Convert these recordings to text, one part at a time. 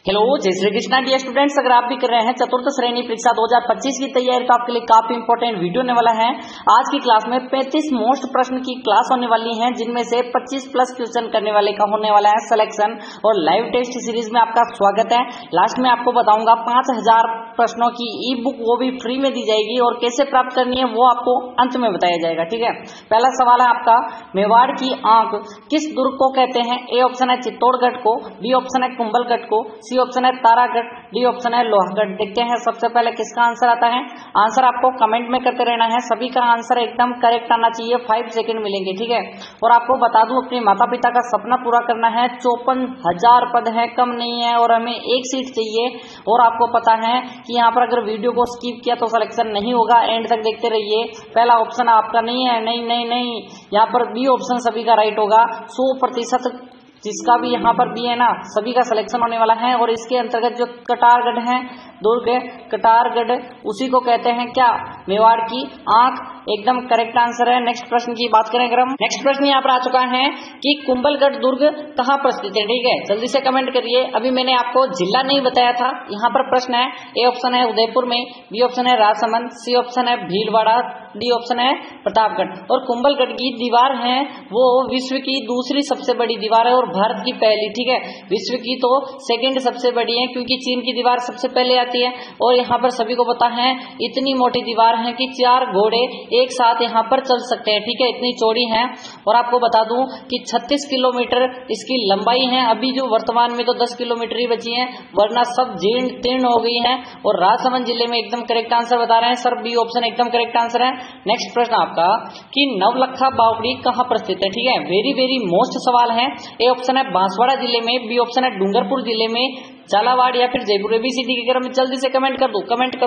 Hello, जय Shri Krishna dear students. अगर आप भी कर रहे हैं चतुर्थ श्रेणी परीक्षा 2025 की तैयारी तो आपके लिए काफी इंपॉर्टेंट वीडियो होने वाला है। आज की क्लास में 35 मोस्ट प्रश्न की क्लास होने वाली है, जिनमें से 25 प्लस क्वेश्चन करने वाले का होने वाला है सिलेक्शन। और लाइव टेस्ट सीरीज में आपका स्वागत है। लास्ट में आपको बताऊंगा 5000 प्रश्नों की ई बुक, वो भी फ्री में दी जाएगी, और कैसे प्राप्त करनी है वो आपको अंत में बताया जाएगा। ठीक है, पहला सवाल है आपका, मेवाड़ की आंख किस दुर्ग को कहते हैं? ए ऑप्शन है चित्तौड़गढ़ को, बी ऑप्शन है कुंभलगढ़ को, सी ऑप्शन है तारागढ़, डी ऑप्शन है लोहागढ़। देखते हैं सबसे पहले किसका आंसर आता है। आंसर आपको कमेंट में करते रहना है, सभी का आंसर एकदम करेक्ट आना चाहिए। 5 सेकंड मिलेंगे। ठीक है, और आपको बता दूं, अपने माता पिता का सपना पूरा करना है। 54,000 पद है, कम नहीं है, और हमें एक सीट चाहिए। और आपको पता है कि यहाँ पर अगर वीडियो को स्किप किया तो सिलेक्शन नहीं होगा, एंड तक देखते रहिए। पहला ऑप्शन आपका नहीं है, नहीं, यहाँ पर बी ऑप्शन सभी का राइट होगा। 100% जिसका भी यहाँ पर भी है ना, सभी का सिलेक्शन होने वाला है। और इसके अंतर्गत जो कटारगढ़ है, दुर्ग है कटारगढ़, उसी को कहते हैं क्या? मेवाड़ की आंख, एकदम करेक्ट आंसर है। नेक्स्ट प्रश्न की बात करें अगर हम, नेक्स्ट प्रश्न यहाँ पर आ चुका है कि कुंभलगढ़ दुर्ग कहाँ पर स्थित है। ठीक है, जल्दी से कमेंट करिए। अभी मैंने आपको जिला नहीं बताया था। यहाँ पर प्रश्न है, ए ऑप्शन है उदयपुर में, बी ऑप्शन है राजसमंद, सी ऑप्शन है भीलवाड़ा, डी ऑप्शन है प्रतापगढ़। और कुंभलगढ़ की दीवार है वो विश्व की दूसरी सबसे बड़ी दीवार है और भारत की पहली। ठीक है, विश्व की तो सेकंड सबसे बड़ी है, क्योंकि चीन की दीवार सबसे पहले आती है। और यहाँ पर सभी को पता है इतनी मोटी दीवार है कि 4 घोड़े एक साथ यहाँ पर चल सकते हैं। ठीक है, इतनी चौड़ी है। और आपको बता दूं कि 36 किलोमीटर इसकी लंबाई है। अभी जो वर्तमान में तो 10 किलोमीटर ही बची है, वरना सब जीर्ण तीर्ण हो गई है। और राजसमंद जिले में एकदम करेक्ट आंसर बता रहे हैं सर, बी ऑप्शन एकदम करेक्ट आंसर है। नेक्स्ट प्रश्न आपका कि नवलखा बावड़ी कहाँ पर स्थित है। ठीक है, वेरी मोस्ट सवाल है। ए ऑप्शन है बांसवाड़ा जिले में, बी ऑप्शन है डूंगरपुर जिले में, झालावाड़ या फिर जयपुर। ABCD के क्रम में जल्दी से कमेंट कर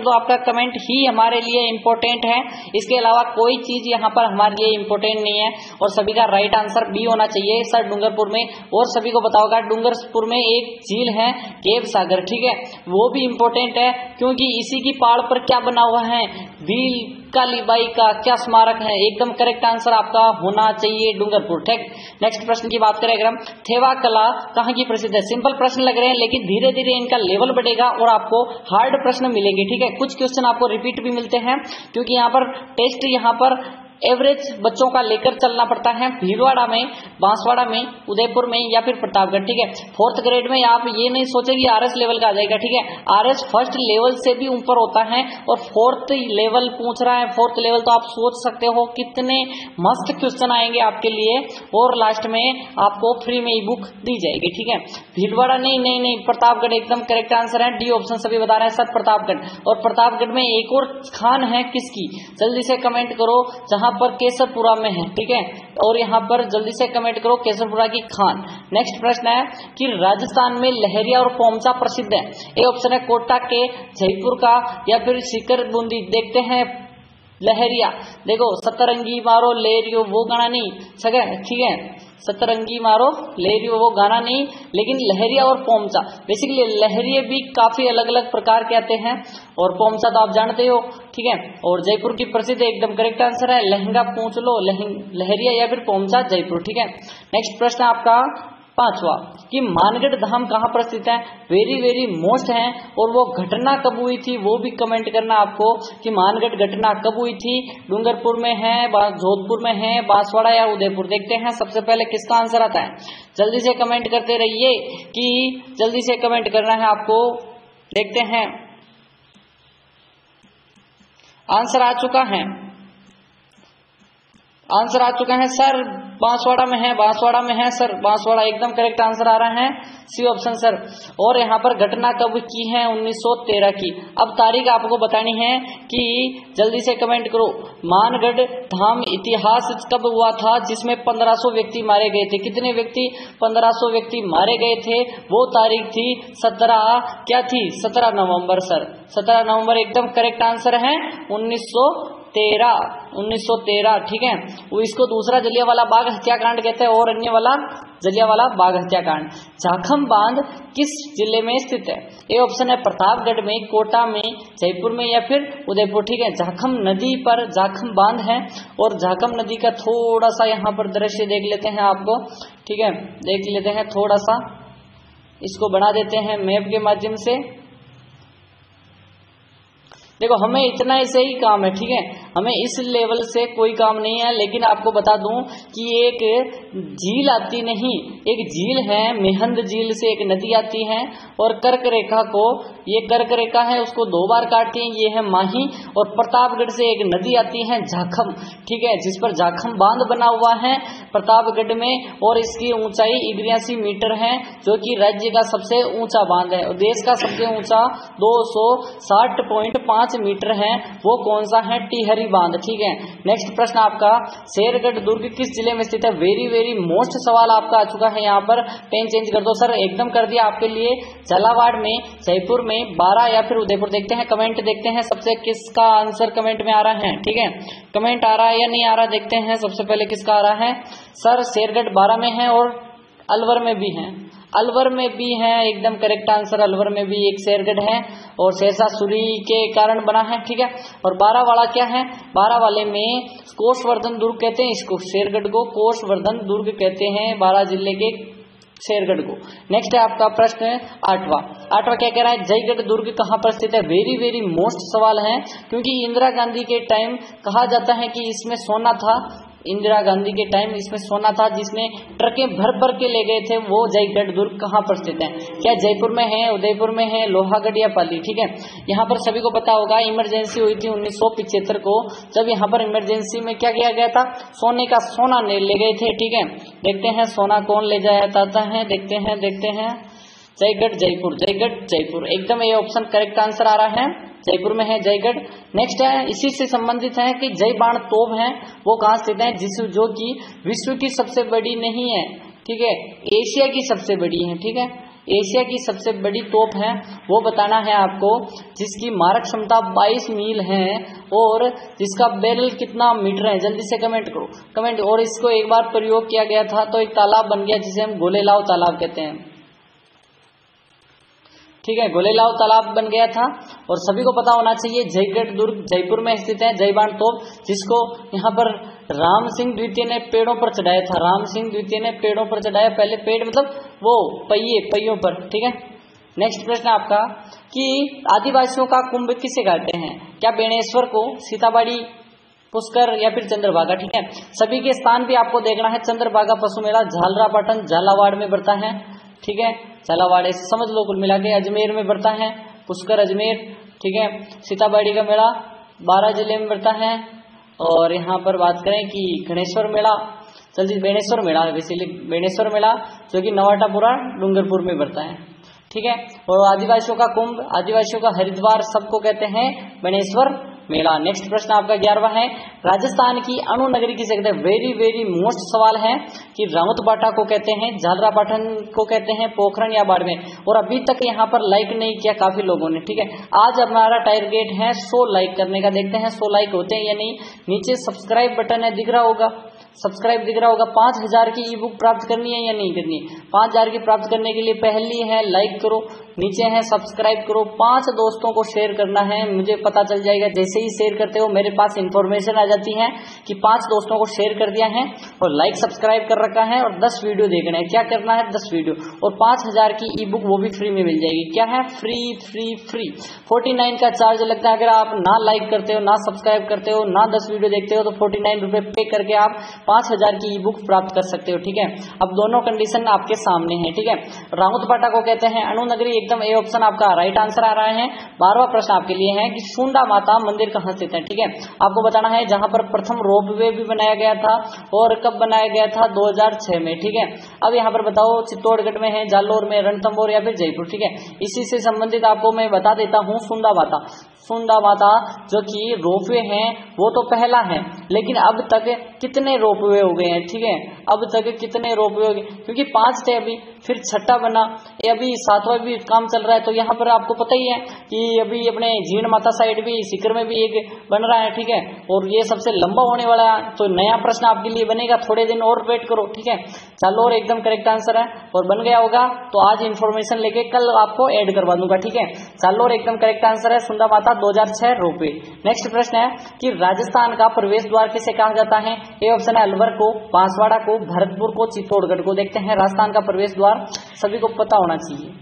दो। आपका कमेंट ही हमारे लिए इंपॉर्टेंट है, इसके अलावा कोई चीज यहाँ पर हमारे लिए इंपॉर्टेंट नहीं है। और सभी का राइट आंसर बी होना चाहिए सर, डूंगरपुर में। और सभी को पता होगा डूंगरपुर में एक झील है केव सागर। ठीक है, वो भी इंपॉर्टेंट है, क्योंकि इसी की पहाड़ पर क्या बना हुआ है? भील कालीबाई का क्या स्मारक है? एकदम करेक्ट आंसर आपका होना चाहिए डूंगरपुर। ठीक, नेक्स्ट प्रश्न की बात करें अगर हम, थेवा कला कहाँ की प्रसिद्ध है? सिंपल प्रश्न लग रहे हैं, लेकिन धीरे धीरे इनका लेवल बढ़ेगा और आपको हार्ड प्रश्न मिलेंगे। ठीक है, कुछ क्वेश्चन आपको रिपीट भी मिलते हैं, क्योंकि यहाँ पर टेस्ट यहाँ पर एवरेज बच्चों का लेकर चलना पड़ता है। भीलवाड़ा में, बांसवाड़ा में, उदयपुर में या फिर प्रतापगढ़। ठीक है, 4th ग्रेड में आप ये नहीं सोचे कि RS लेवल का आ जाएगा। ठीक है, RS फर्स्ट लेवल से भी ऊपर होता है, और 4th लेवल पूछ रहा है। 4th लेवल तो आप सोच सकते हो कितने मस्त क्वेश्चन आएंगे आपके लिए। और लास्ट में आपको फ्री में ई बुक दी जाएगी। ठीक है, भीलवाड़ा नहीं, प्रतापगढ़ एकदम करेक्ट आंसर है। डी ऑप्शन सभी बता रहे हैं सर, प्रतापगढ़। और प्रतापगढ़ में एक और खान है किसकी? जल्दी से कमेंट करो, जहां पर केसरपुरा में है। ठीक है, और यहाँ पर जल्दी से कमेंट करो केसरपुरा की खान। नेक्स्ट प्रश्न है कि राजस्थान में लहरिया और पोमचा प्रसिद्ध है। ए ऑप्शन है कोटा के, जयपुर का या फिर सीकर बूंदी। देखते हैं लहरिया, देखो सतरंगी मारो लहरियो वो गाना नहीं सके। ठीक है, सतरंगी मारो लहरियो वो गाना नहीं, लेकिन लहरिया और पोमचा, बेसिकली लहरिये भी काफी अलग अलग प्रकार के आते हैं, और पोमचा तो आप जानते हो। ठीक है, और जयपुर की प्रसिद्ध एकदम करेक्ट आंसर है, लहंगा पूछ लो, लहरिया या फिर पोमचा जयपुर। ठीक है, नेक्स्ट प्रश्न आपका 5वां कि मानगढ़ धाम कहाँ पर स्थित है? वेरी मोस्ट है। और वो घटना कब हुई थी वो भी कमेंट करना आपको, कि मानगढ़ घटना कब हुई थी? डूंगरपुर में है, जोधपुर में है, बांसवाड़ा या उदयपुर। देखते हैं सबसे पहले किसका आंसर आता है। जल्दी से कमेंट करते रहिए, कि जल्दी से कमेंट करना है आपको। देखते हैं आंसर आ चुका है, आंसर आ चुका है सर, बांसवाड़ा में है सर, बांसवाड़ा एकदम करेक्ट आंसर आ रहा है, सी ऑप्शन सर। और यहाँ पर घटना कब की है? 1913 की। अब तारीख आपको बतानी है, कि जल्दी से कमेंट करो। मानगढ़ धाम इतिहास कब हुआ था जिसमें 1500 व्यक्ति मारे गए थे? कितने व्यक्ति? 1500 व्यक्ति मारे गए थे। वो तारीख थी 17 नवंबर सर, 17 नवंबर एकदम करेक्ट आंसर है। 1913। ठीक है, वो इसको दूसरा जलियांवाला बाग हत्याकांड कहते हैं, और अन्य वाला जलियांवाला बाग हत्याकांड। जाखम बांध किस जिले में स्थित है? ए ऑप्शन है प्रतापगढ़ में, कोटा में, जयपुर में या फिर उदयपुर। ठीक है, जाखम नदी पर जाखम बांध है, और जाखम नदी का थोड़ा सा यहाँ पर दृश्य देख लेते हैं आपको। ठीक है, देख लेते हैं थोड़ा सा। इसको बना देते हैं मैप के माध्यम से। देखो हमें इतना ऐसे ही काम है, ठीक है, हमें इस लेवल से कोई काम नहीं है। लेकिन आपको बता दूं कि एक झील आती नहीं, एक झील है, मेहंद झील से एक नदी आती है और कर्क रेखा को, ये कर्क रेखा है उसको 2 बार काटती है, ये है माही। और प्रतापगढ़ से एक नदी आती है झाखम, ठीक है, जिस पर झाखम बांध बना हुआ है प्रतापगढ़ में, और इसकी ऊंचाई 83 मीटर है, जो कि राज्य का सबसे ऊंचा बांध है। और देश का सबसे ऊंचा 260.5 मीटर है, वो कौन सा है? टिहरी बांध, ठीक है। नेक्स्ट प्रश्न आपका, शेरगढ़ दुर्ग किस जिले में स्थित है? वेरी मोस्ट सवाल आपका आ चुका है। यहाँ पर पेन चेंज कर दो सर, एकदम कर दिया आपके लिए। झालावाड़ में, जयपुर में, बारां या फिर उदयपुर? देखते हैं, कमेंट देखते हैं सबसे किसका आंसर कमेंट में आ रहा है, ठीक है, कमेंट आ रहा है या नहीं आ रहा देखते हैं। सबसे पहले किसका आ रहा है? सर शेरगढ़ बारां में है और अलवर में भी है, अलवर में भी है, एकदम करेक्ट आंसर। अलवर में भी एक शेरगढ़ है और शेरशाह सूरी के कारण बना है, ठीक है। और बारां वाला क्या है? बारां वाले में कोषवर्धन दुर्ग कहते हैं इसको, शेरगढ़ को कोषवर्धन दुर्ग कहते हैं, बारां जिले के शेरगढ़ को। नेक्स्ट है आपका प्रश्न 8वां क्या कह रहा है? जयगढ़ दुर्ग कहां पर स्थित है? वेरी मोस्ट सवाल है, क्योंकि इंदिरा गांधी के टाइम कहा जाता है कि इसमें सोना था, इंदिरा गांधी के टाइम इसमें सोना था, जिसमें ट्रकें भर के ले गए थे। वो जयगढ़ दुर्ग कहां पर स्थित है? क्या जयपुर में है, उदयपुर में है, लोहागढ़ या पाली, ठीक है। यहाँ पर सभी को पता होगा इमरजेंसी हुई थी 1975 को, जब यहाँ पर इमरजेंसी में क्या किया गया था? सोने का सोना ले गए थे, ठीक है। देखते हैं सोना कौन ले जाता है, देखते हैं। जयगढ़ जयपुर, एकदम ये ऑप्शन करेक्ट आंसर आ रहा है, जयपुर में है जयगढ़। नेक्स्ट है, इसी से संबंधित है कि जय बाण तोप है वो कहाँ स्थित है? जो कि विश्व की सबसे बड़ी नहीं है, ठीक है, एशिया की सबसे बड़ी है, ठीक है, एशिया की सबसे बड़ी तोप है, वो बताना है आपको, जिसकी मारक क्षमता 22 मील है और जिसका बैरल कितना मीटर है? जल्दी से कमेंट करो, कमेंट। और इसको एक बार प्रयोग किया गया था तो एक तालाब बन गया जिसे हम गोलेलाव तालाब कहते हैं, ठीक है, गोलेलाव तालाब बन गया था। और सभी को पता होना चाहिए जयगढ़ दुर्ग जयपुर में स्थित है, जयबाण तोप, जिसको यहाँ पर राम सिंह द्वितीय ने पेड़ों पर चढ़ाया था, राम सिंह द्वितीय ने पेड़ों पर चढ़ाया, पहले पेड़ मतलब वो पहियों पर, ठीक है। नेक्स्ट प्रश्न आपका कि आदिवासियों का कुंभ किसे कहते हैं? क्या बेणेश्वर को, सीताबाड़ी, पुष्कर या फिर चंद्रभागा, ठीक है। सभी के स्थान भी आपको देखना है। चंद्रभागा पशु मेला झालरापाटन झालावाड़ में बढ़ता है, ठीक है, झालावाड़ समझ लो कुल मिला के। अजमेर में बढ़ता है, पुष्कर अजमेर, ठीक है। सीताबाड़ी का मेला बारां जिले में बढ़ता है। और यहाँ पर बात करें कि गणेश्वर मेला, जल्दी बेणेश्वर मेला, बेसिकली बेणेश्वर मेला जो कि नवाटापुरा डूंगरपुर में बढ़ता है, ठीक है। और आदिवासियों का कुंभ, आदिवासियों का हरिद्वार सबको कहते हैं बेणेश्वर मेला। नेक्स्ट प्रश्न आपका 11वां है, राजस्थान की अणु नगरी किसे कहते हैं? वेरी मोस्ट सवाल है कि रावतबाटा को कहते हैं, झालरापाटन को कहते हैं, पोखरण या बाड़मेर। और अभी तक यहाँ पर लाइक नहीं किया काफी लोगों ने, ठीक है। आज हमारा टारगेट है 100 लाइक करने का, देखते हैं 100 लाइक होते हैं या नहीं। नीचे सब्सक्राइब बटन है, दिख रहा होगा, सब्सक्राइब दिख रहा होगा। 5000 की ई बुक प्राप्त करनी है या नहीं करनी? 5000 की प्राप्त करने के लिए पहली है लाइक करो, नीचे है सब्सक्राइब करो, 5 दोस्तों को शेयर करना है। मुझे पता चल जाएगा, जैसे ही शेयर करते हो मेरे पास इंफॉर्मेशन आ जाती है कि 5 दोस्तों को शेयर कर दिया है और लाइक सब्सक्राइब कर रखा है और 10 वीडियो देखना है। क्या करना है? 10 वीडियो और 5000 की ई बुक वो भी फ्री में मिल जाएगी। क्या है? फ्री 49 का चार्ज लगता है। अगर आप ना लाइक करते हो, ना सब्सक्राइब करते हो, ना 10 वीडियो देखते हो तो 49 रुपए पे करके आप 5000 की ई बुक प्राप्त कर सकते हो, ठीक है। अब दोनों कंडीशन आपके सामने है, ठीक है। रावतबाटा को कहते हैं अणु नगरी, एकदम ए ऑप्शन आपका राइट आंसर आ रहा है। 12वां प्रश्न आपके लिए है कि शुंडा माता मंदिर कहां स्थित है, ठीक है। आपको बताना है जहां पर प्रथम रोपवे भी बनाया गया था और कब बनाया गया था? 2006 में, ठीक है। अब यहाँ पर बताओ चित्तौड़गढ़ में है, जालोर में, रणथंभौर या फिर जयपुर, ठीक है। इसी से संबंधित आपको मैं बता देता हूँ शुंडा माता जो कि रोपवे हैं वो तो पहला है, लेकिन अब तक कितने रोपवे हो गए हैं, ठीक है। अब तक कितने रोपवे हो गए, क्योंकि 5 थे अभी, फिर 6ठा बना, ये अभी 7वां भी काम चल रहा है। तो यहाँ पर आपको पता ही है कि अभी अपने जीण माता साइड भी, सीकर में भी एक बन रहा है, ठीक है। और ये सबसे लंबा होने वाला है, तो नया प्रश्न आपके लिए बनेगा, थोड़े दिन और वेट करो, ठीक है। चलो, और एकदम करेक्ट आंसर है और बन गया होगा तो आज इन्फॉर्मेशन लेके कल आपको ऐड करवा दूंगा, ठीक है। चलो, और एकदम करेक्ट आंसर है शुंडा माता 2006 रोपवे। नेक्स्ट प्रश्न है कि राजस्थान का प्रवेश द्वार किसे कहा जाता है? ए ऑप्शन है अलवर को, बांसवाड़ा को, भरतपुर को, चित्तौड़गढ़ को। देखते हैं राजस्थान का प्रवेश द्वार, सभी को पता होना चाहिए,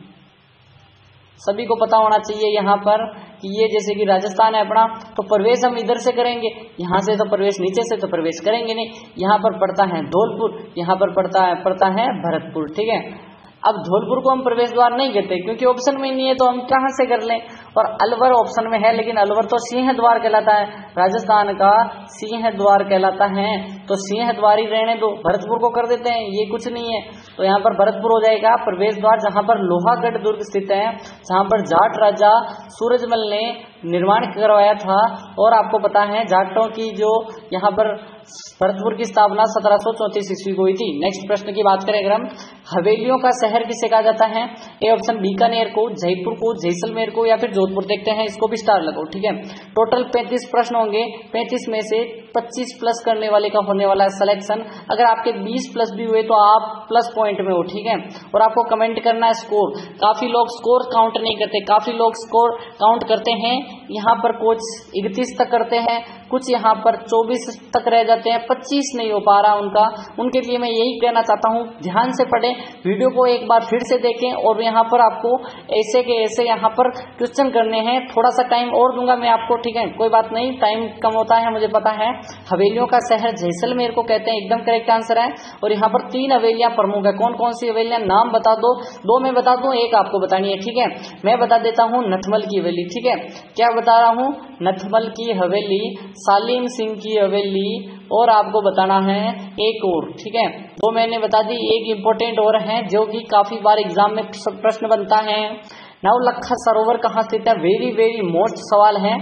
सभी को पता होना चाहिए यहाँ पर कि ये जैसे कि राजस्थान है अपना, तो प्रवेश हम इधर से करेंगे, यहाँ से तो प्रवेश नीचे से तो प्रवेश करेंगे नहीं। यहाँ पर पड़ता है धौलपुर, यहाँ पर पड़ता है भरतपुर, ठीक है। अब धौलपुर को हम प्रवेश द्वार नहीं कहते क्योंकि ऑप्शन में नहीं है, तो हम कहां से कर लें। और अलवर ऑप्शन में है, लेकिन अलवर तो सिंह द्वार कहलाता है, राजस्थान का सिंह द्वार कहलाता है, तो सिंह द्वार ही रहने दो, भरतपुर को कर देते हैं, ये कुछ नहीं है। तो यहाँ पर भरतपुर हो जाएगा प्रवेश द्वार, जहां पर लोहागढ़ दुर्ग स्थित है, जहां पर जाट राजा सूरजमल ने निर्माण करवाया था। और आपको पता है जाटों की जो यहाँ पर भरतपुर की स्थापना 1734 ईस्वी को हुई थी। नेक्स्ट प्रश्न की बात करें अगर हम, हवेलियों का शहर किसे कहा जाता है? ए ऑप्शन बीकानेर को, जयपुर को, जैसलमेर को या फिर जोधपुर। देखते हैं, इसको भी स्टार लगाओ, ठीक है। टोटल 35 प्रश्न होंगे, 35 में से 25 प्लस करने वाले का होने वाला सिलेक्शन। अगर आपके 20 प्लस भी हुए तो आप प्लस पॉइंट में हो, ठीक है। और आपको कमेंट करना है स्कोर। काफी लोग स्कोर काउंट नहीं करते, काफी लोग स्कोर काउंट करते हैं। यहाँ पर कुछ 31 तक करते हैं, कुछ यहाँ पर 24 तक रह जाते हैं, 25 नहीं हो पा रहा उनका। उनके लिए मैं यही कहना चाहता हूँ, ध्यान से पढ़ें, वीडियो को एक बार फिर से देखें, और यहाँ पर आपको ऐसे के ऐसे यहाँ पर क्वेश्चन करने हैं। थोड़ा सा टाइम और दूंगा मैं आपको, ठीक है, कोई बात नहीं, टाइम कम होता है मुझे पता है। हवेलियों का शहर जैसलमेर को कहते हैं, एकदम करेक्ट आंसर है। और यहाँ पर 3 हवेलियां प्रमुख है, कौन कौन सी हवेलियां नाम बता दो, 2 मैं बता दूं, एक आपको बतानी है, ठीक है। मैं बता देता हूँ नथमल की हवेली, ठीक है। क्या बता रहा हूँ? नथमल की हवेली, सालीम सिंह की हवेली, और आपको बताना है एक और, ठीक है। 2 मैंने बता दी, एक इंपॉर्टेंट और है जो कि काफी बार एग्जाम में प्रश्न बनता है। नवलखा सरोवर कहाँ स्थित है? वेरी वेरी मोस्ट सवाल है।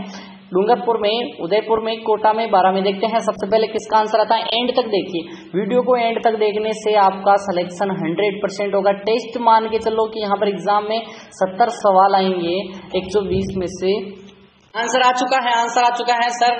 डूंगरपुर में, उदयपुर में, कोटा में, बारा में। देखते हैं सबसे पहले किसका आंसर आता है। एंड तक देखिए, वीडियो को एंड तक देखने से आपका सिलेक्शन 100% होगा। टेस्ट मान के चलो कि यहाँ पर एग्जाम में 70 सवाल आएंगे 120 में से। आंसर आ चुका है सर।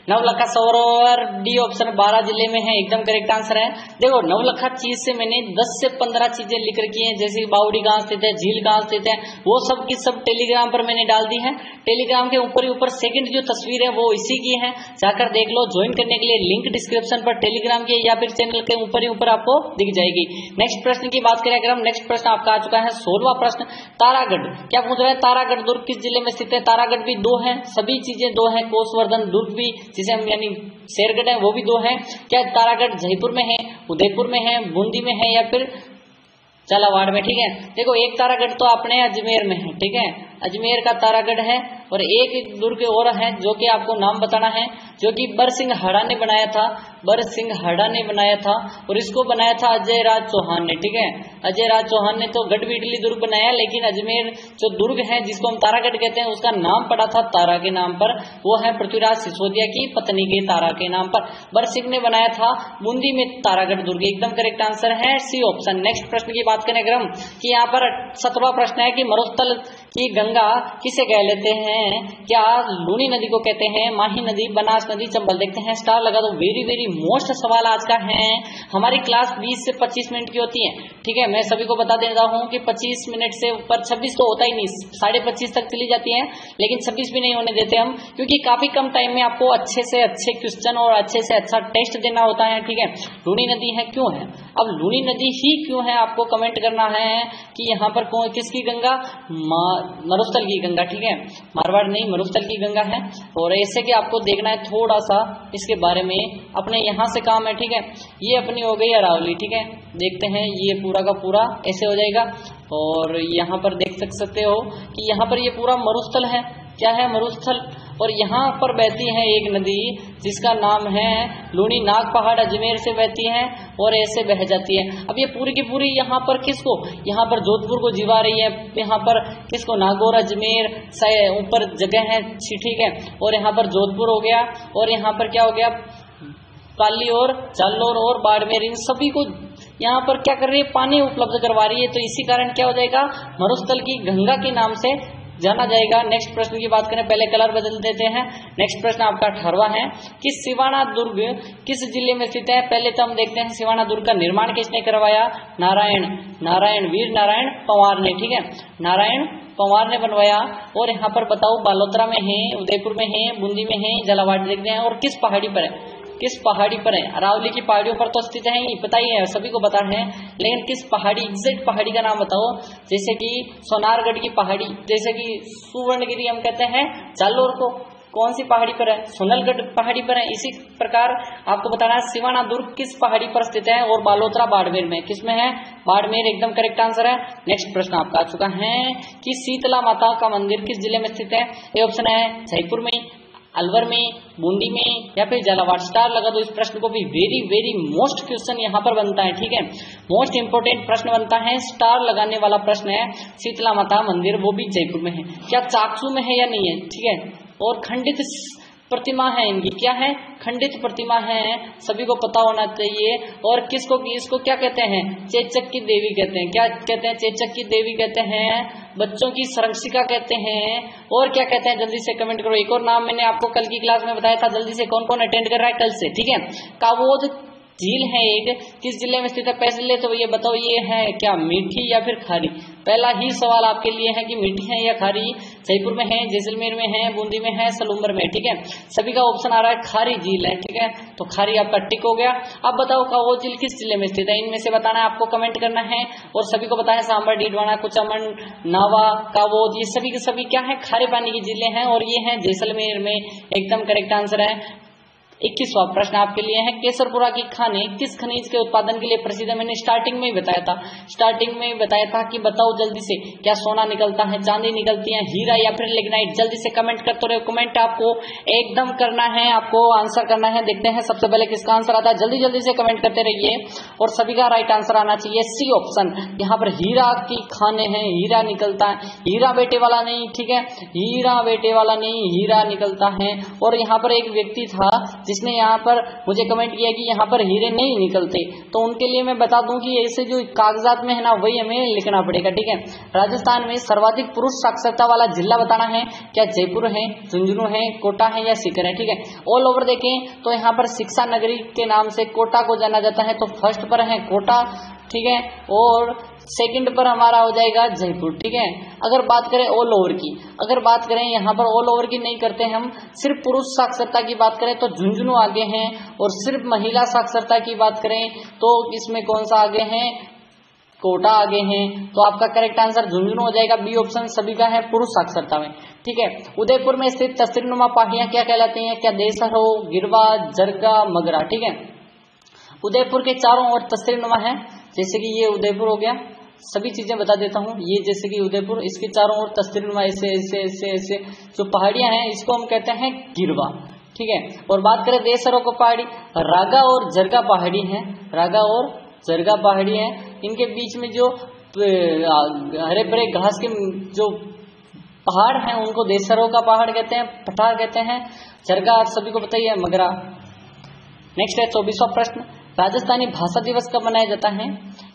नवलखा सरोवर डी ऑप्शन 12 जिले में है, एकदम करेक्ट आंसर है। देखो नवलखा चीज से मैंने 10 से 15 चीजें लिख रखी हैं, जैसे बावड़ी कहाँ स्थित है, झील कहाँ स्थित है, वो सब की सब टेलीग्राम पर मैंने डाल दी है। टेलीग्राम के ऊपर ही ऊपर सेकंड जो तस्वीर है वो इसी की है, जाकर देख लो। ज्वाइन करने के लिए लिंक डिस्क्रिप्शन पर टेलीग्राम के या फिर चैनल के ऊपर ही ऊपर आपको दिख जाएगी। नेक्स्ट प्रश्न की बात करें अगर हम, नेक्स्ट प्रश्न आपका आ चुका है 16वां प्रश्न। तारागढ़ क्या पूछ रहा है? तारागढ़ दुर्ग किस जिले में स्थित है? तारागढ़ भी 2 है, सभी चीजें 2 है। कोसवर्धन दुर्ग भी जिसे हम यानी शेरगढ़ है वो भी 2 है। क्या तारागढ़ जयपुर में है, उदयपुर में है, बूंदी में है या फिर झालावाड़ में? ठीक है, देखो एक तारागढ़ तो अपने अजमेर में है, ठीक है, अजमेर का तारागढ़ है। और एक दुर्ग और है जो कि आपको नाम बताना है, जो कि बरसिंघाड़ा ने बनाया था, बरसिंघाड़ा ने बनाया था। और इसको बनाया था अजय राज चौहान ने, ठीक है। अजय राज चौहान ने तो गढ़बीडली दुर्ग बनाया, लेकिन अजमेर जो दुर्ग है जिसको हम तारागढ़ कहते हैं उसका नाम पड़ा था तारा के नाम पर, वो है पृथ्वीराज सिसोदिया की पत्नी के तारा के नाम पर। बरसिंह ने बनाया था बूंदी में तारागढ़ दुर्ग, एकदम करेक्ट आंसर है सी ऑप्शन। नेक्स्ट प्रश्न की बात करें अगर हम, कि यहाँ पर 7वां प्रश्न है कि मरुस्थल की गंगा किसे कह लेते हैं? क्या लूनी नदी को कहते हैं, माही नदी, बनास नदी, चंबल? देखते हैं, स्टार लगा दो। वेरी वेरी मोस्ट सवाल आज का है। हमारी क्लास 20 से 25 मिनट की होती है, ठीक है। मैं सभी को बता देता हूँ कि 25 मिनट से ऊपर 26 तो होता ही नहीं, 25.5 तक चली जाती है, लेकिन 26 भी नहीं होने देते हम, क्योंकि काफी कम टाइम में आपको अच्छे से अच्छे क्वेश्चन और अच्छे से अच्छा टेस्ट देना होता है, ठीक है। लूनी नदी है, क्यों है? अब लूनी नदी ही क्यों है आपको कमेंट करना है कि यहाँ पर किसकी गंगा? मरुस्थल की गंगा, ठीक है, मारवाड़ नहीं, मरुस्थल की गंगा है। और ऐसे कि आपको देखना है थोड़ा सा इसके बारे में, अपने यहाँ से काम है, ठीक है। ये अपनी हो गई अरावली, ठीक है, देखते हैं ये पूरा का पूरा ऐसे हो जाएगा। और यहाँ पर देख सकते हो कि यहाँ पर ये पूरा मरुस्थल है, क्या है? मरुस्थल। और यहाँ पर बहती है एक नदी जिसका नाम है लूनी, नाग पहाड़ अजमेर से बहती है और ऐसे बह जाती है। अब ये पूरी की पूरी यहाँ पर किसको? यहाँ पर जोधपुर को जीवा रही है, यहाँ पर किसको? नागौर, अजमेर ऊपर जगह है, ठीक है। और यहाँ पर जोधपुर हो गया, और यहाँ पर क्या हो गया? पाली और जालौर और बाड़मेर, इन सभी को यहाँ पर क्या कर रही है? पानी उपलब्ध करवा रही है। तो इसी कारण क्या हो जाएगा? मरुस्थल की गंगा के नाम से जाना जाएगा। नेक्स्ट प्रश्न की बात करें, पहले कलर बदल देते हैं। नेक्स्ट प्रश्न आपका 18वां है कि सिवाना दुर्ग किस जिले में स्थित है? पहले तो हम देखते हैं सिवाना दुर्ग का निर्माण किसने करवाया? नारायण वीर नारायण पंवार ने, ठीक है, नारायण पंवार ने बनवाया। और यहाँ पर बताओ बालोतरा में है, उदयपुर में है, बूंदी में है, झालावाड़ देखते हैं। और किस पहाड़ी पर है, किस पहाड़ी पर है? अरावली की पहाड़ियों पर तो स्थित है, ये पता ही है, सभी को पता है, लेकिन किस पहाड़ी, एग्जैक्ट पहाड़ी का नाम बताओ। जैसे कि सोनारगढ़ की पहाड़ी, जैसे कि सुवर्णगिरी हम कहते हैं जालोर को, कौन सी पहाड़ी पर है? सोनलगढ़ पहाड़ी पर है। इसी प्रकार आपको बताना है सिवाना दुर्ग किस पहाड़ी पर स्थित है, और बालोतरा बाड़मेर में, किसमें है? बाड़मेर एकदम करेक्ट आंसर है। नेक्स्ट प्रश्न आपका आ चुका है कि शीतला माता का मंदिर किस जिले में स्थित है? ये ऑप्शन है जयपुर में, अलवर में, बूंदी में, या फिर झालावाड़। स्टार लगा दो इस प्रश्न को भी, वेरी वेरी मोस्ट क्वेश्चन यहाँ पर बनता है, ठीक है, मोस्ट इंपोर्टेंट प्रश्न बनता है, स्टार लगाने वाला प्रश्न है। शीतला माता मंदिर वो भी जयपुर में है, क्या चाकसू में है या नहीं है, ठीक है। और खंडित प्रतिमा है इनकी, क्या है? खंडित प्रतिमा है, सभी को पता होना चाहिए। और किसको, इसको क्या कहते हैं? चेचक की देवी कहते हैं। क्या कहते हैं? चेचक की देवी कहते हैं, बच्चों की संरक्षिका कहते हैं, और क्या कहते हैं? जल्दी से कमेंट करो। एक और नाम मैंने आपको कल की क्लास में बताया था, जल्दी से कौन कौन अटेंड कर रहा है कल से, ठीक है। कावोद झील है एक, किस जिले में स्थित है? पहले तो ये बताओ, ये है क्या मीठी या फिर खारी? पहला ही सवाल आपके लिए है कि मीठी है या खारी। जयपुर में है, जैसलमेर में है, बूंदी में है, सलूम्बर में, ठीक है। सभी का ऑप्शन आ रहा है खारी झील है, ठीक है, तो खारी आपका टिक हो गया। अब बताओ कावोद झील किस जिले में स्थित है? इनमें से बताना है, आपको कमेंट करना है। और सभी को बताया सांबर, डीडवाना, कुचामन, नावा, कावोद, ये सभी के सभी क्या है? खारे पानी की जिले हैं, और ये है जैसलमेर में, एकदम करेक्ट आंसर है। 21वां प्रश्न आपके लिए है, केसरपुरा की खानें किस खनिज के उत्पादन के लिए प्रसिद्ध है? मैंने स्टार्टिंग में ही बताया था, स्टार्टिंग में ही बताया था कि बताओ जल्दी से, क्या सोना निकलता है, चांदी निकलती है, हीरा या फिर लिग्नाइट? जल्दी से कमेंट करते रहो, कमेंट आपको एकदम करना है, आपको आंसर करना है। देखते हैं सबसे पहले किसका आंसर आता है, जल्दी जल्दी से कमेंट करते रहिए। और सभी का राइट आंसर आना चाहिए सी ऑप्शन। यहाँ पर हीरा की खाने हैं, हीरा निकलता है, हीरा बेटे वाला नहीं, ठीक है, हीरा बेटे वाला नहीं, हीरा निकलता है। और यहाँ पर एक व्यक्ति था जिसने यहाँ पर मुझे कमेंट किया कि यहाँ पर हीरे नहीं निकलते, तो उनके लिए मैं बता दूं कि ऐसे जो कागजात में है ना, वही हमें लिखना पड़ेगा, ठीक है। राजस्थान में सर्वाधिक पुरुष साक्षरता वाला जिला बताना है, क्या जयपुर है, झुंझुनू है, कोटा है या सीकर है, ठीक है। ऑल ओवर देखें तो यहाँ पर शिक्षा नगरी के नाम से कोटा को जाना जाता है, तो फर्स्ट पर है कोटा, ठीक है, और सेकंड पर हमारा हो जाएगा जयपुर, ठीक है। अगर बात करें ऑल ओवर की, अगर बात करें यहाँ पर ऑल ओवर की नहीं करते हम, सिर्फ पुरुष साक्षरता की बात करें तो झुंझुनू आगे हैं, और सिर्फ महिला साक्षरता की बात करें तो इसमें कौन सा आगे है? कोटा आगे हैं। तो आपका करेक्ट आंसर झुंझुनू हो जाएगा, बी ऑप्शन सभी का है पुरुष साक्षरता में, ठीक है। उदयपुर में स्थित तस्वीरनुमा पहाड़ियां क्या कहलाती हैं? क्या देसर हो, गिरवा, जरगा, मगरा, ठीक है। उदयपुर के चारों ओर तस्वीरनुमा है, जैसे कि ये उदयपुर हो गया, सभी चीजें बता देता हूँ। ये जैसे कि उदयपुर, इसके चारों ओर तस्वीरनुमा ऐसे ऐसे ऐसे ऐसे जो पहाड़ियां हैं, इसको हम कहते हैं गिरवा, ठीक है। और बात करें देसरों को पहाड़ी, रागा और जरगा पहाड़ी है, रागा और जरगा पहाड़ी है, इनके बीच में जो हरे भरे घास के जो पहाड़ हैं उनको देसरों का पहाड़ कहते हैं, पठार कहते हैं। जरगा आप सभी को पता ही है, मगरा। नेक्स्ट है 24वां प्रश्न, राजस्थानी भाषा दिवस कब मनाया जाता है?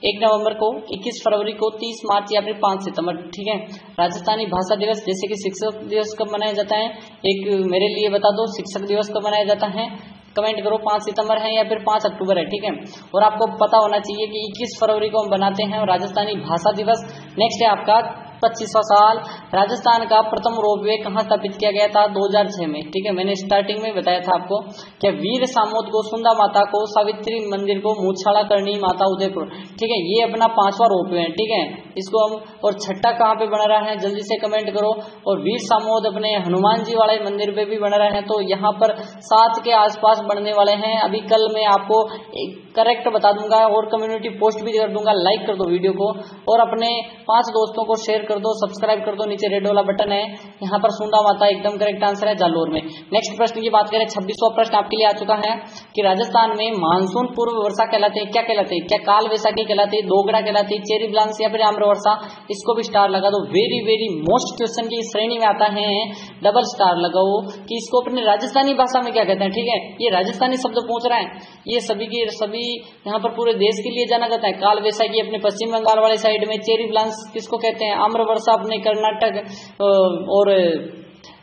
1 नवंबर को, 21 फरवरी को, 30 मार्च या फिर 5 सितंबर, ठीक है। राजस्थानी भाषा दिवस, जैसे कि शिक्षक दिवस कब मनाया जाता है? एक मेरे लिए बता दो, शिक्षक दिवस कब मनाया जाता है? कमेंट करो, 5 सितंबर है या फिर 5 अक्टूबर है, ठीक है। और आपको पता होना चाहिए कि 21 फरवरी को हम बनाते हैं राजस्थानी भाषा दिवस। नेक्स्ट है आपका 25वां सवाल, राजस्थान का प्रथम रोपवे कहाँ स्थापित किया गया था? 2006 में, ठीक है। मैंने स्टार्टिंग में बताया था आपको, क्या वीर सामोद को, सुंदा माता को, सावित्री मंदिर को, मूछाड़ा करनी माता उदयपुर, ठीक है। ये अपना 5वां रोपवे है, ठीक है, इसको हम। और छठा कहाँ पे बन रहा है? जल्दी से कमेंट करो। और वीर सामोद अपने हनुमान जी वाले मंदिर पे भी बन रहे हैं, तो यहाँ पर 7 के आसपास बनने वाले हैं। अभी कल मैं आपको करेक्ट बता दूंगा और कम्युनिटी पोस्ट भी कर दूंगा। लाइक कर दो वीडियो को और अपने 5 दोस्तों को शेयर कर दो, सब्सक्राइब कर दो, नीचे रेड वाला बटन है। यहाँ पर सुंदा माता एकदम करेक्ट आंसर है, जालोर में। नेक्स्ट प्रश्न की बात करें, 26वां प्रश्न आपके लिए आ चुका है कि राजस्थान में मानसून पूर्व वर्षा कहलाते हैं, क्या कहलाते हैं? क्या काल वैसाखी कहलाती है, दोगड़ा कहलाती है, चेरी ब्लांस या फिर आम्र वर्षा? इसको भी स्टार लगा दो। वेरी वेरी मोस्ट क्वेश्चन की श्रेणी में आता है, डबल स्टार लगाओ कि इसको अपने राजस्थानी भाषा में क्या कहते हैं, ठीक है। ये राजस्थानी शब्द पूछ रहा है, ये सभी की सभी यहाँ पर पूरे देश के लिए जाना जाता है। काल वैसाखी अपने पश्चिम बंगाल वाले साइड में, चेरी ब्लांस किसको कहते हैं? आम्र वर्षा अपने कर्नाटक और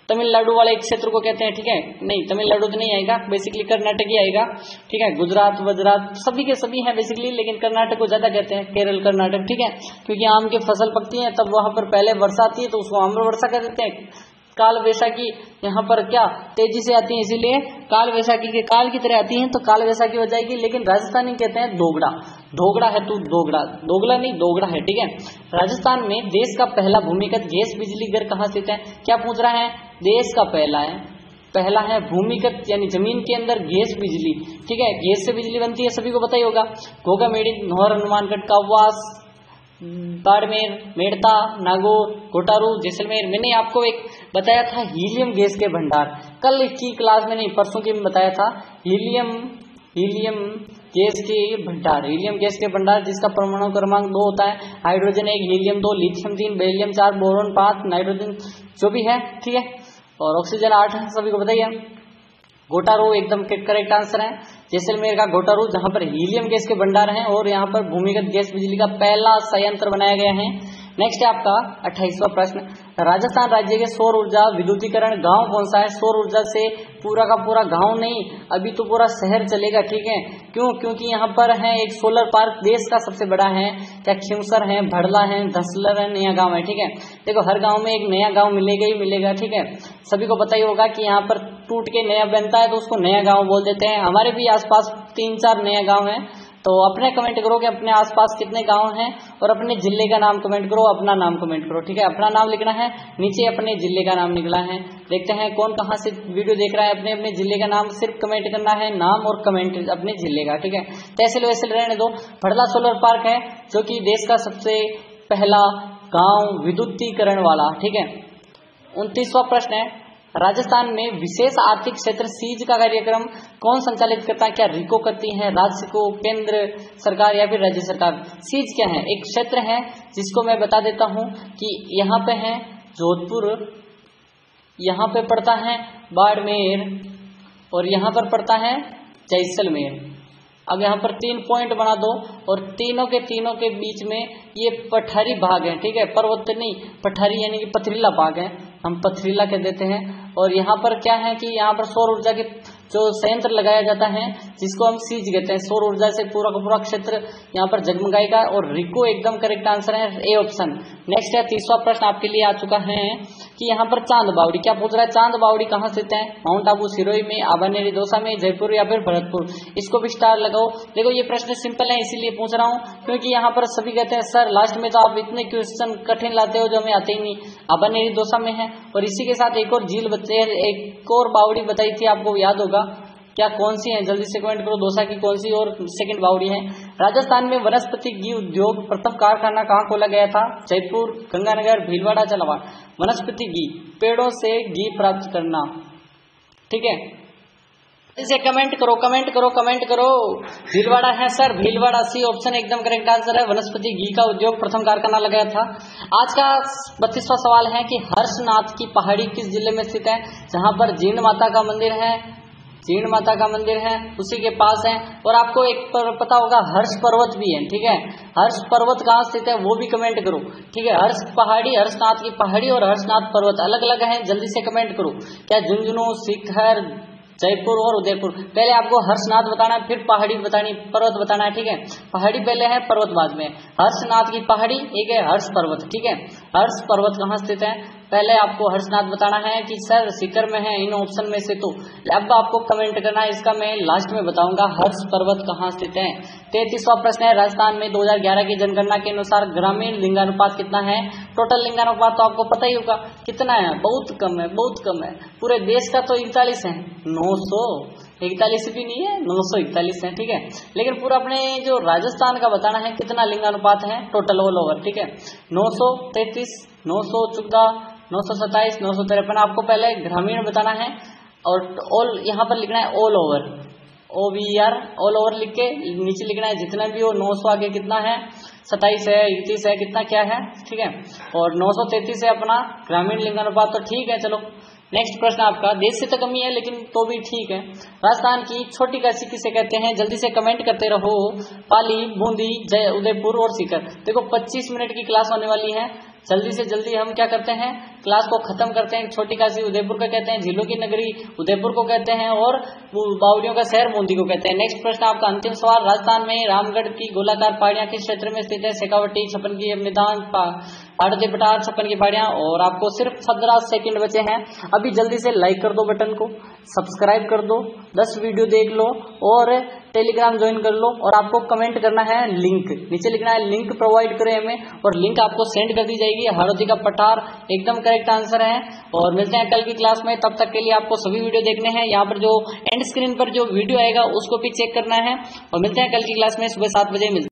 तमिलनाडु वाले क्षेत्र को कहते हैं, ठीक है। नहीं, तमिलनाडु तो नहीं आएगा, बेसिकली कर्नाटक ही आएगा, ठीक है। गुजरात वजरात सभी के सभी हैं बेसिकली, लेकिन कर्नाटक को ज्यादा कहते हैं, केरल कर्नाटक, ठीक है। क्योंकि आम की फसल पकती है तब वहां पर पहले वर्षा आती है तो उसको आम्र वर्षा कह देते हैं। काल वैशाखी यहाँ पर क्या तेजी से आती है, इसीलिए काल वैशाखी के काल की तरह आती है तो काल वैशाखी हो जाएगी। लेकिन राजस्थानी कहते हैं दोगड़ा, दोगड़ा है तू दोगड़ा, दोगला नहीं दोगड़ा है, ठीक है। राजस्थान में देश का पहला भूमिगत गैस बिजली घर कहाँ स्थित है, क्या पूछ रहा है, देश का पहला है भूमिगत यानी जमीन के अंदर गैस बिजली, ठीक है। गैस से बिजली बनती है, सभी को पता ही होगा। घोघा मेड़ी, नौहर, हनुमानगढ़, कावास, बाड़मेर, मेड़ता, नागौर, घोटारू, जैसलमेर। मैंने आपको एक बताया था हीलियम गैस के भंडार, कल की क्लास में नहीं परसों की में बताया था, हीलियम गैस के भंडार, हीलियम गैस के भंडार जिसका परमाणु क्रमांक 2 होता है, hydrogen 1, helium 2, lithium 3, beryllium 4, boron 5, nitrogen जो भी है, ठीक है, और ऑक्सीजन 8 है, सभी को बताइए। घोटारू एकदम करेक्ट आंसर है, जैसलमेर का घोटारू, जहां पर हीलियम गैस के भंडार हैं और यहां पर भूमिगत गैस बिजली का पहला संयंत्र बनाया गया है। नेक्स्ट है आपका 28वां प्रश्न, राजस्थान राज्य के सौर ऊर्जा विद्युतीकरण गांव कौन सा है। सौर ऊर्जा से पूरा का पूरा गांव नहीं, अभी तो पूरा शहर चलेगा, ठीक है। क्यों, क्योंकि यहाँ पर है एक सोलर पार्क देश का सबसे बड़ा है, क्या खिमसर है, भड़ला है, धसलर है, नया गांव है, ठीक है। देखो हर गांव में एक नया गांव मिलेगा ही मिलेगा, ठीक है। सभी को पता ही होगा कि यहाँ पर टूट के नया बनता है तो उसको नया गांव बोल देते हैं। हमारे भी आसपास 3-4 नया गांव है, तो अपने कमेंट करो कि अपने आसपास कितने गांव हैं और अपने जिले का नाम कमेंट करो, अपना नाम कमेंट करो, ठीक है। अपना नाम लिखना है, नीचे अपने जिले का नाम निकला है। देखते हैं कौन कहां से वीडियो देख रहा है, अपने अपने जिले का नाम सिर्फ कमेंट करना है, नाम और कमेंट अपने जिले का, ठीक है। तहसील वहसील रहने दो। भड़ला सोलर पार्क है जो कि देश का सबसे पहला गाँव विद्युतीकरण वाला, ठीक है। 29वां प्रश्न है, राजस्थान में विशेष आर्थिक क्षेत्र सीज का कार्यक्रम कौन संचालित करता है, क्या रिको करती है, राज्य को, केंद्र सरकार या फिर राज्य सरकार। सीज क्या है, एक क्षेत्र है जिसको मैं बता देता हूं कि यहाँ पे है जोधपुर, यहाँ पे पड़ता है बाड़मेर और यहाँ पर पड़ता है जैसलमेर। अब यहाँ पर 3 पॉइंट बना दो और तीनों के बीच में ये पठारी भाग है, ठीक है। पर्वत नहीं, पठारी यानी कि पथरीला भाग है, हम पथरीला कह देते हैं। और यहाँ पर क्या है कि यहाँ पर सौर ऊर्जा के जो संयंत्र लगाया जाता है जिसको हम सीज कहते हैं, सौर ऊर्जा से पूरा का पूरा क्षेत्र यहाँ पर जगमगाएगा। और रिको एकदम करेक्ट आंसर है, ए ऑप्शन। नेक्स्ट है 30वां प्रश्न आपके लिए आ चुका है कि यहाँ पर चांद बावड़ी, क्या पूछ रहा है, चांद बावड़ी कहाँ स्थित है, माउंट आबू, सिरोही में, आबानेरी दौसा में, जयपुर या फिर भरतपुर। इसको भी स्टार लगाओ। देखो ये प्रश्न सिंपल है इसीलिए पूछ रहा हूँ क्योंकि यहाँ पर सभी कहते हैं सर लास्ट में तो आप इतने क्वेश्चन कठिन लाते हो जो हमें आते ही नहीं। आबानेरी दौसा में है और इसी के साथ एक और झील बच्चे, एक और बावड़ी बताई थी आपको याद होगा, क्या कौन सी है, जल्दी से कमेंट करो, दौसा की कौन सी और सेकंड बावड़ी है। राजस्थान में वनस्पति घी उद्योग प्रथम कारखाना कहाँ खोला गया था, जयपुर, गंगानगर, भीलवाड़ा, झालावाड़। वनस्पति घी, पेड़ों से घी प्राप्त करना, ठीक है। इसे कमेंट करो। भीलवाड़ा है सर, भीलवाड़ा, सी ऑप्शन एकदम करेक्ट आंसर है। वनस्पति घी का उद्योग प्रथम कारखाना लगाया था। आज का 32वां सवाल है कि हर्षनाथ की पहाड़ी किस जिले में स्थित है, जहां पर जीर्ण माता का मंदिर है, जीर्ण माता का मंदिर है उसी के पास है। और आपको एक पता होगा हर्ष पर्वत भी है, ठीक है। हर्ष पर्वत कहाँ स्थित है वो भी कमेंट करो, ठीक है। हर्ष पहाड़ी, हर्षनाथ की पहाड़ी और हर्षनाथ पर्वत अलग अलग है, जल्दी से कमेंट करो। क्या झुंझुनू, शिखर, जयपुर और उदयपुर। पहले आपको हर्षनाथ बताना है, फिर पहाड़ी बतानी, पर्वत बताना है, ठीक है। पहाड़ी पहले है, पर्वत बाद में। हर्षनाथ की पहाड़ी, एक है हर्ष पर्वत, ठीक है। हर्ष पर्वत कहाँ स्थित है, पहले आपको हर्षनाथ बताना है कि सर शिखर में है, इन ऑप्शन में से। तो अब आपको कमेंट करना है, इसका मैं लास्ट में बताऊंगा हर्ष पर्वत कहाँ स्थित है। 33वां प्रश्न है, राजस्थान में 2011 की जनगणना के अनुसार ग्रामीण लिंगानुपात कितना है। टोटल लिंगानुपात तो आपको पता ही होगा कितना है, बहुत कम है। पूरे देश का तो 41 है, 941 भी नहीं है, 941 है, ठीक है। लेकिन पूरा अपने जो राजस्थान का बताना है कितना लिंगानुपात है टोटल ऑल ओवर, ठीक है। 933, 914, 927, 953। आपको पहले ग्रामीण बताना है और ऑल यहाँ पर लिखना है all over, OVR all over लिख के नीचे लिखना है जितना भी हो। 900 आगे कितना है, 27 है, 31 है, कितना क्या है, ठीक है। और 933 है अपना ग्रामीण लिंगानुपात, तो ठीक है। चलो नेक्स्ट प्रश्न आपका, देश से तो कमी है लेकिन तो भी ठीक है। राजस्थान की छोटी काशी किसे कहते हैं, जल्दी से कमेंट करते रहो। पाली, बूंदी, उदयपुर और सीकर। देखो 25 मिनट की क्लास होने वाली है, जल्दी से जल्दी हम क्या करते हैं, क्लास को खत्म करते हैं। छोटी काशी उदयपुर को कहते हैं, झीलों की नगरी उदयपुर को कहते हैं और बावड़ियों का शहर बूंदी को कहते हैं। नेक्स्ट प्रश्न आपका अंतिम सवाल, राजस्थान में रामगढ़ की गोलाकार पहाड़ियां किस क्षेत्र में स्थित है? शेखावटी, छप्पन की मैदान, हाड़ोती पठार, छप्पन की पहाड़ियां। और आपको सिर्फ 15 सेकंड बचे हैं, अभी जल्दी से लाइक कर दो बटन को, सब्सक्राइब कर दो, 10 वीडियो देख लो और टेलीग्राम ज्वाइन कर लो। और आपको कमेंट करना है लिंक, नीचे लिखना है लिंक प्रोवाइड करें हमें, और लिंक आपको सेंड कर दी जाएगी। हाड़ोती का पठार एकदम करेक्ट आंसर है। और मिलते हैं कल की क्लास में, तब तक के लिए आपको सभी वीडियो देखने हैं। यहाँ पर जो एंड स्क्रीन पर जो वीडियो आएगा उसको भी चेक करना है, और मिलते हैं कल की क्लास में सुबह 7 बजे।